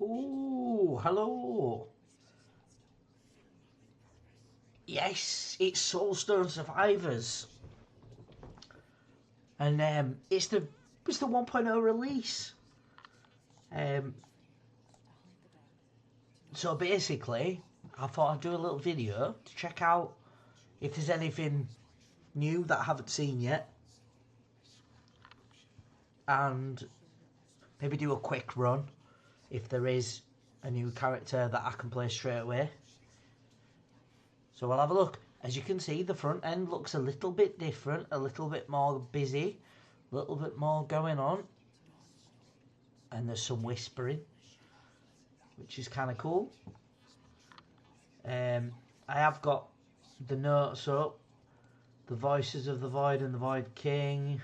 Ooh, hello. Yes, it's Soulstone Survivors. And it's the 1.0 release. So basically, I thought I'd do a little video to check out if there's anything new that I haven't seen yet. And maybe do a quick run if there is a new character that I can play straight away. So we'll have a look. As you can see, the front end looks a little bit different, a little bit more busy, a little bit more going on. And there's some whispering, which is kind of cool. I have got the notes up, the voices of the Void and the Void King.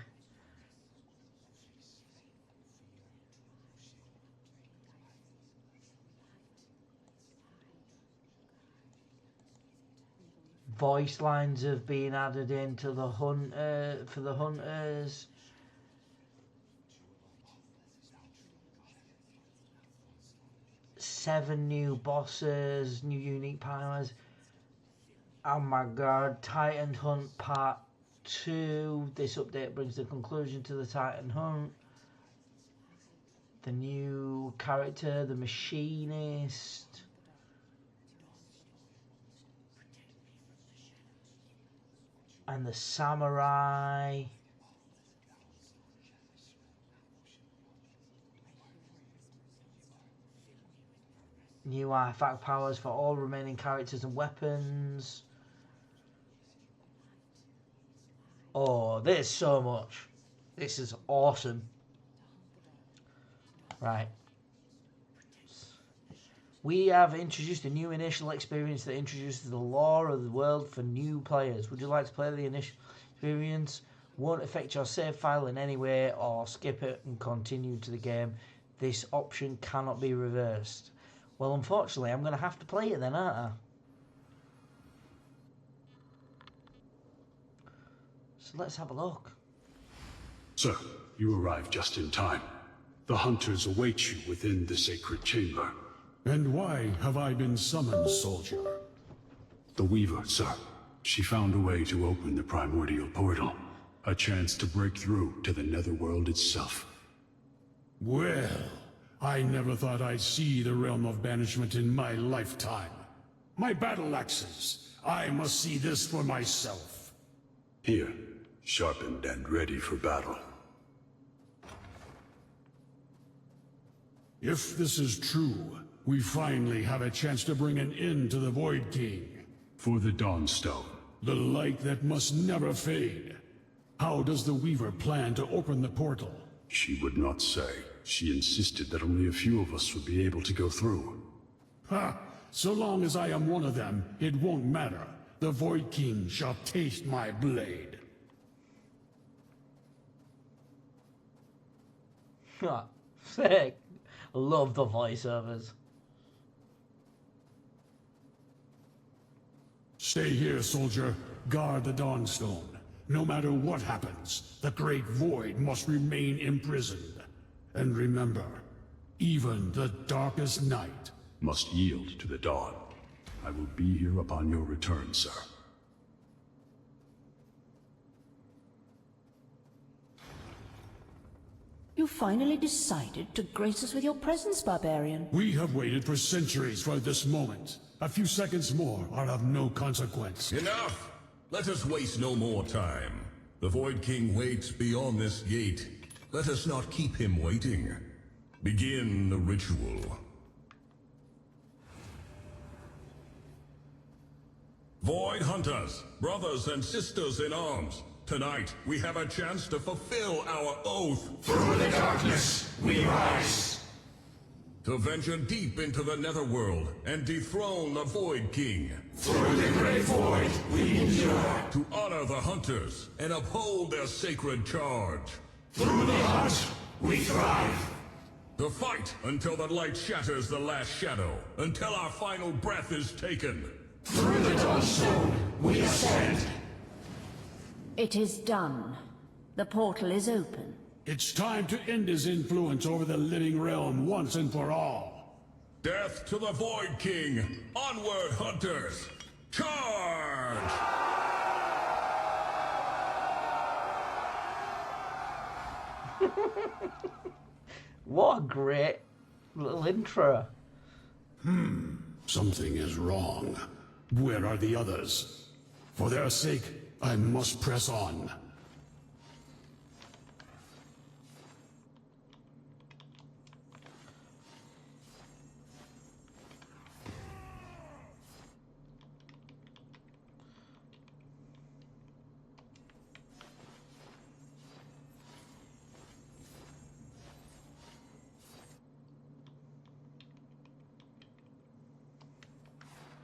Voice lines have been added into the for the hunters. Seven new bosses, new unique powers. Oh my god, Titan Hunt Part 2. This update brings the conclusion to the Titan Hunt. The new character, the Machinist. And the Samurai. New artifact powers for all remaining characters and weapons. Oh, there's so much. This is awesome. Right. We have introduced a new initial experience that introduces the lore of the world for new players. Would you like to play the initial experience? Won't affect your save file in any way, or skip it and continue to the game. This option cannot be reversed. Well, unfortunately, I'm going to have to play it then, aren't I? So let's have a look. Sir, you arrived just in time. The hunters await you within the sacred chamber. And why have I been summoned, soldier? The Weaver, sir. She found a way to open the primordial portal. A chance to break through to the netherworld itself. Well, I never thought I'd see the realm of banishment in my lifetime. My battle axes. I must see this for myself. Here, sharpened and ready for battle. If this is true, we finally have a chance to bring an end to the Void King. For the Dawnstone. The light that must never fade. How does the Weaver plan to open the portal? She would not say. She insisted that only a few of us would be able to go through. Ha! So long as I am one of them, it won't matter. The Void King shall taste my blade. Sick. Love the voiceovers. Stay here, soldier. Guard the Dawnstone. No matter what happens, the Great Void must remain imprisoned. And remember, even the darkest night must yield to the dawn. I will be here upon your return, sir. You finally decided to grace us with your presence, barbarian. We have waited for centuries for this moment. A few seconds more are of no consequence. Enough! Let us waste no more time. The Void King waits beyond this gate. Let us not keep him waiting. Begin the ritual. Void Hunters, brothers and sisters in arms, tonight we have a chance to fulfill our oath. Through the darkness, we rise. To venture deep into the netherworld and dethrone the Void King. Through the great void, we endure. To honor the Hunters and uphold their sacred charge. Through the hunt, we thrive. To fight until the light shatters the last shadow, until our final breath is taken. Through the Dawnstone, we ascend. It is done. The portal is open. It's time to end his influence over the living realm once and for all. Death to the Void King! Onward, hunters! Charge! What a great little intro. Something is wrong. Where are the others? For their sake, I must press on.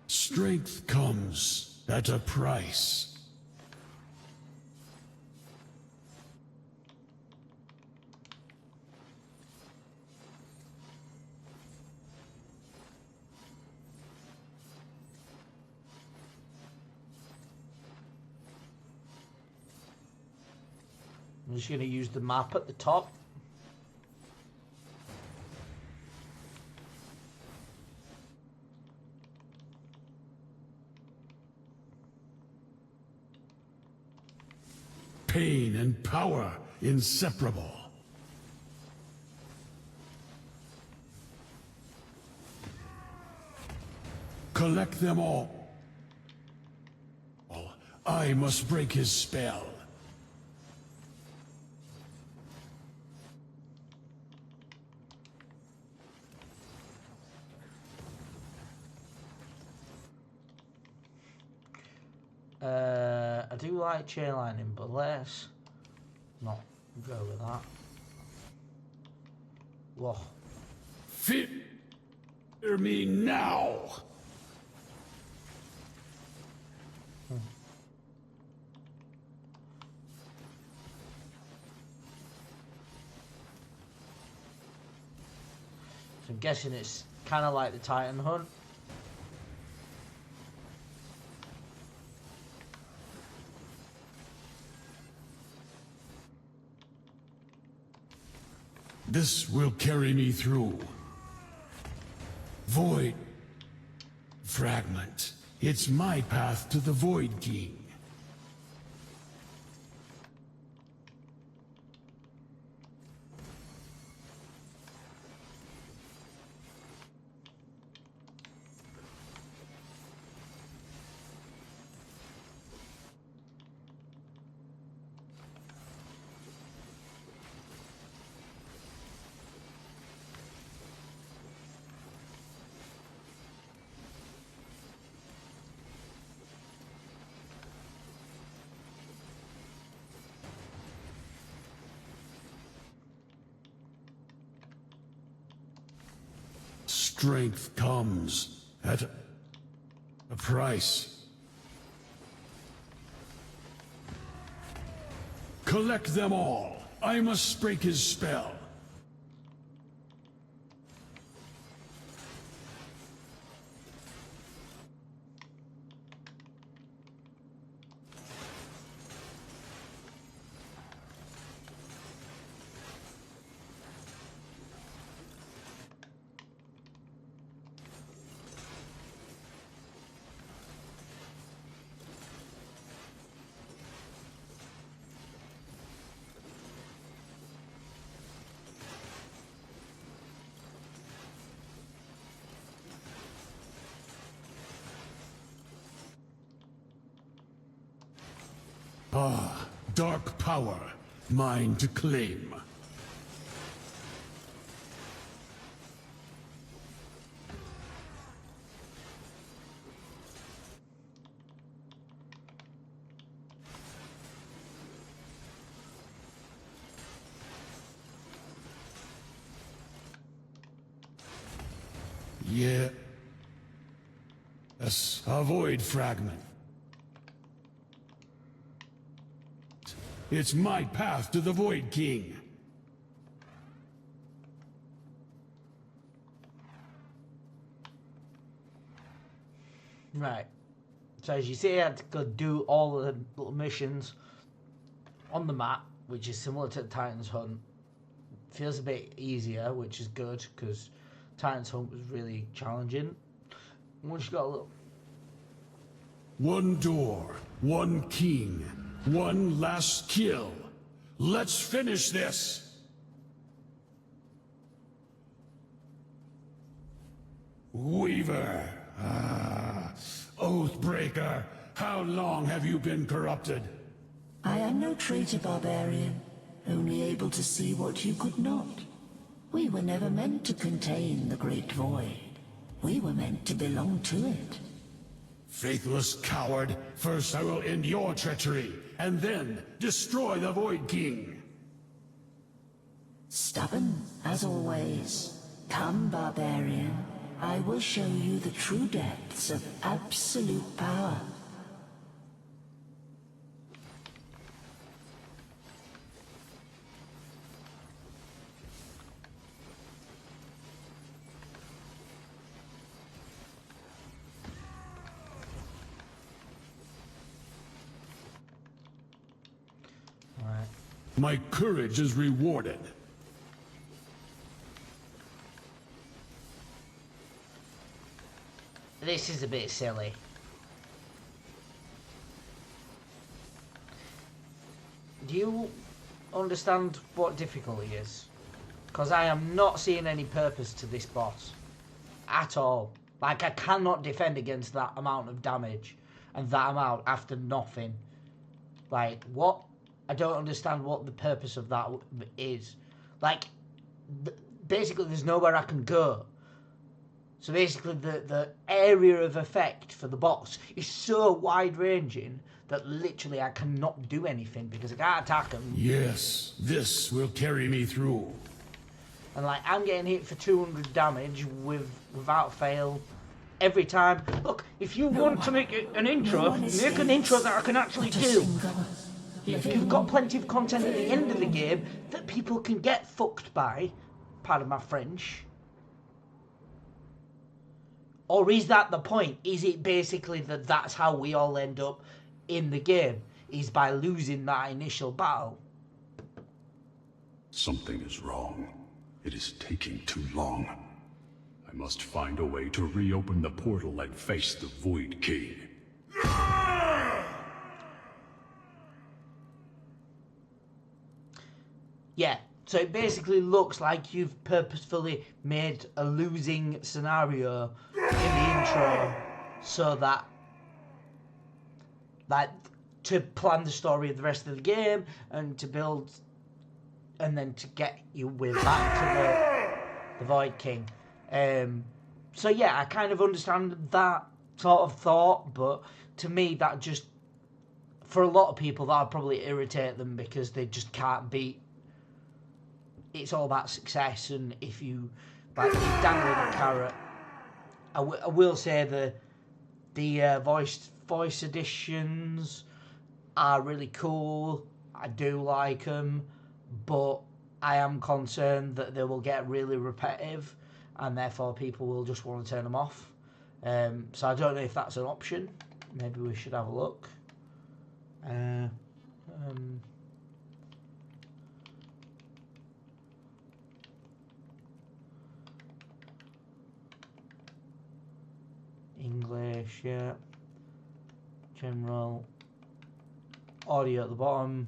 Strength comes at a price. I'm just going to use the map at the top. Pain and power inseparable. Collect them all. I must break his spell. I do like chain lightning, but let's not go with that. Whoa. Fear me now! So I'm guessing it's kind of like the Titan Hunt. This will carry me through. Void fragment. It's my path to the Void King. Strength comes at a price. Collect them all. I must break his spell. Ah, dark power, mine to claim. Yeah. Yes, a void fragment. It's my path to the Void King. Right. So as you see, I had to go do all the little missions on the map, which is similar to the Titan's Hunt. Feels a bit easier, which is good, because Titan's Hunt was really challenging. Once you got a little... One door, one king, one last kill. Let's finish this! Weaver! Oathbreaker! How long have you been corrupted? I am no traitor, barbarian, only able to see what you could not. We were never meant to contain the Great Void. We were meant to belong to it. Faithless coward! First I will end your treachery, and then destroy the Void King! Stubborn, as always. Come, barbarian. I will show you the true depths of absolute power. Alright. My courage is rewarded. This is a bit silly. Do you understand what difficulty is? Because I am not seeing any purpose to this boss. At all. Like, I cannot defend against that amount of damage. And that amount after nothing. Like, what? I don't understand what the purpose of that is. Like, basically there's nowhere I can go. So basically the area of effect for the boss is so wide-ranging that literally I cannot do anything because I can't attack him. Yes, this will carry me through. And like, I'm getting hit for 200 damage without fail every time. Look, if you want to make an intro, make an intro that I can actually do. You've got plenty of content at the end of the game that people can get fucked by. Pardon my French. Or is that the point? Is it basically that that's how we all end up in the game? Is by losing that initial battle? Something is wrong. It is taking too long. I must find a way to reopen the portal and face the Void King. Yeah, so it basically looks like you've purposefully made a losing scenario in the intro so that to plan the story of the rest of the game and to build and then to get you back to the Void King. So yeah, I kind of understand that sort of thought, but to me that just, for a lot of people, that would probably irritate them because they just can't beat. It's all about success, and if you like keep dangling a carrot. I will say the voice editions are really cool. I do like them, but I am concerned that they will get really repetitive, and therefore people will just want to turn them off. So I don't know if that's an option. Maybe we should have a look. English, yeah. General. Audio at the bottom.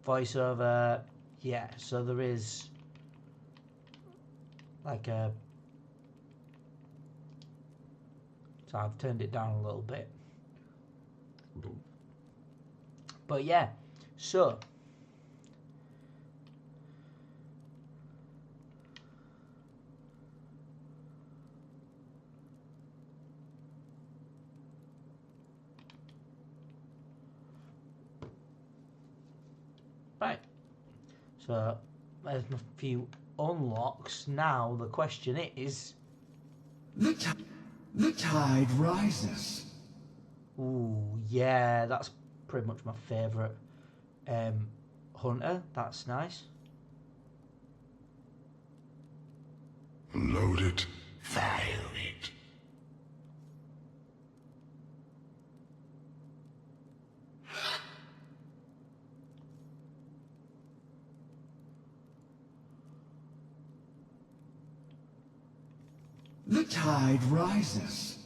Voiceover, yeah. So there is like a... So I've turned it down a little bit. But yeah, so... Right, so there's a few unlocks. Now the question is... The tide rises. Ooh, yeah, that's pretty much my favourite. Hunter, that's nice. Load it. Fire it. The tide rises.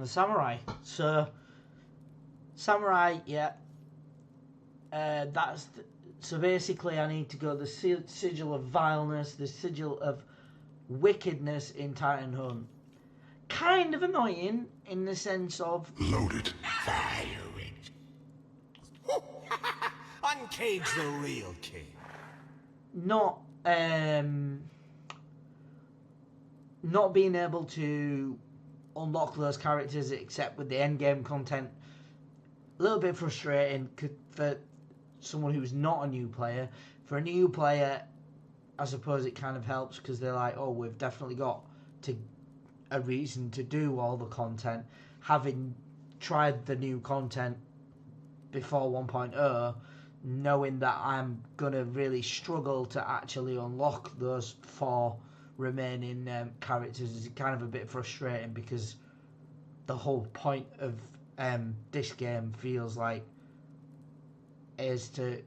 The samurai. So, samurai, yeah. So basically, I need to go the sigil of vileness, the sigil of wickedness in Titan Hunt. Kind of annoying in the sense of Loaded. Value it. Uncage the real king. not being able to unlock those characters except with the end game content. A little bit frustrating for someone who's not a new player. For a new player, I suppose it kind of helps because they're like, oh, we've definitely got a reason to do all the content. Having tried the new content before 1.0, knowing that I'm going to really struggle to actually unlock those 4 remaining characters is kind of a bit frustrating, because the whole point of this game feels like is to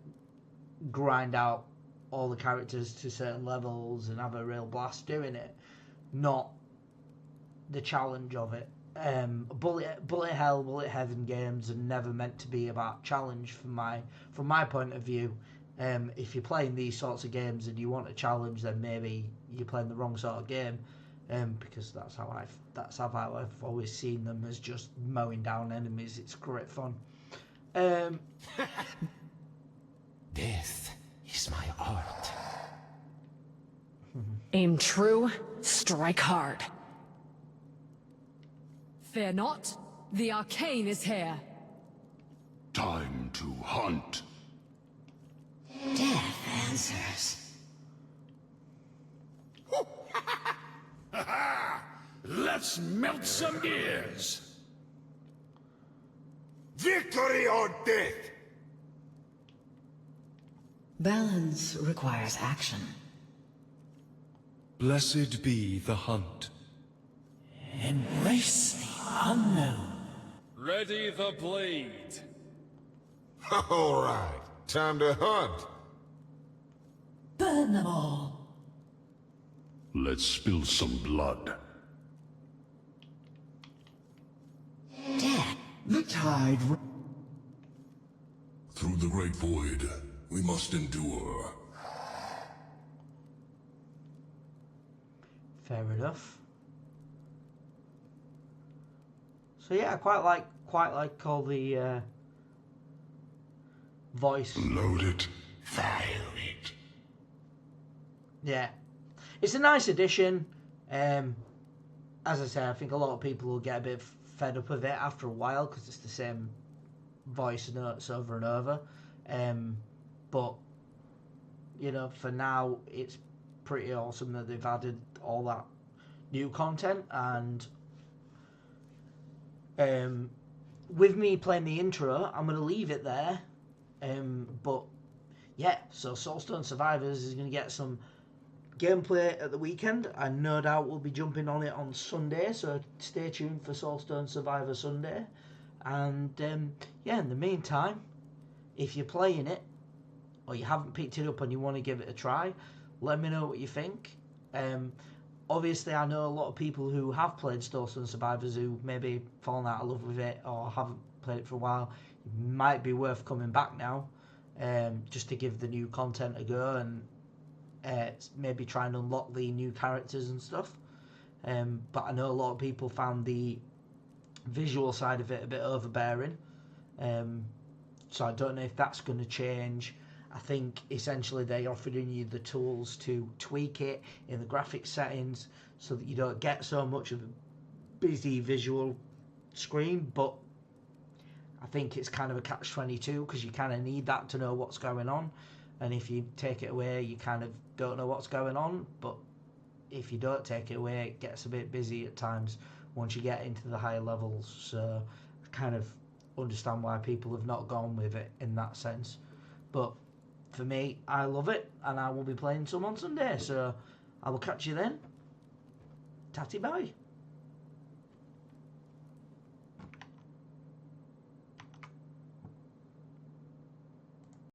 grind out all the characters to certain levels and have a real blast doing it, not the challenge of it. Bulletheaven games are never meant to be about challenge from my point of view. If you're playing these sorts of games and you want a challenge, then maybe you're playing the wrong sort of game, because that's how I've always seen them, as just mowing down enemies. It's great fun. Death is my art. Aim true, strike hard. Fear not, the arcane is here. Time to hunt. Death answers. Let's melt some ears! Victory or death! Balance requires action. Blessed be the hunt. Embrace the unknown. Ready the blade. All right, time to hunt. Burn them all. Let's spill some blood. Death. The tide Through the great void, we must endure. Fair enough. So yeah, I quite like all the voice. Load it. value it. Yeah, it's a nice addition. As I say, I think a lot of people will get a bit fed up of it after a while because it's the same voice notes over and over. But you know, for now, it's pretty awesome that they've added all that new content. And with me playing the intro, I'm going to leave it there. But yeah, so Soulstone Survivors is going to get some gameplay at the weekend. I no doubt will be jumping on it on Sunday, so stay tuned for Soulstone Survivor Sunday. And yeah, in the meantime, if you're playing it or you haven't picked it up and you want to give it a try, let me know what you think. Obviously, I know a lot of people who have played Soulstone Survivors who maybe fallen out of love with it or haven't played it for a while. It might be worth coming back now, just to give the new content a go and maybe try and unlock the new characters and stuff. But I know a lot of people found the visual side of it a bit overbearing. So I don't know if that's going to change. I think essentially they're offering you the tools to tweak it in the graphics settings so that you don't get so much of a busy visual screen, but I think it's kind of a catch-22 because you kind of need that to know what's going on, and if you take it away you kind of don't know what's going on. But if you don't take it away, it gets a bit busy at times once you get into the higher levels. So I kind of understand why people have not gone with it in that sense. But for me, I love it, and I will be playing some on Sunday, so I will catch you then. Tatty bye.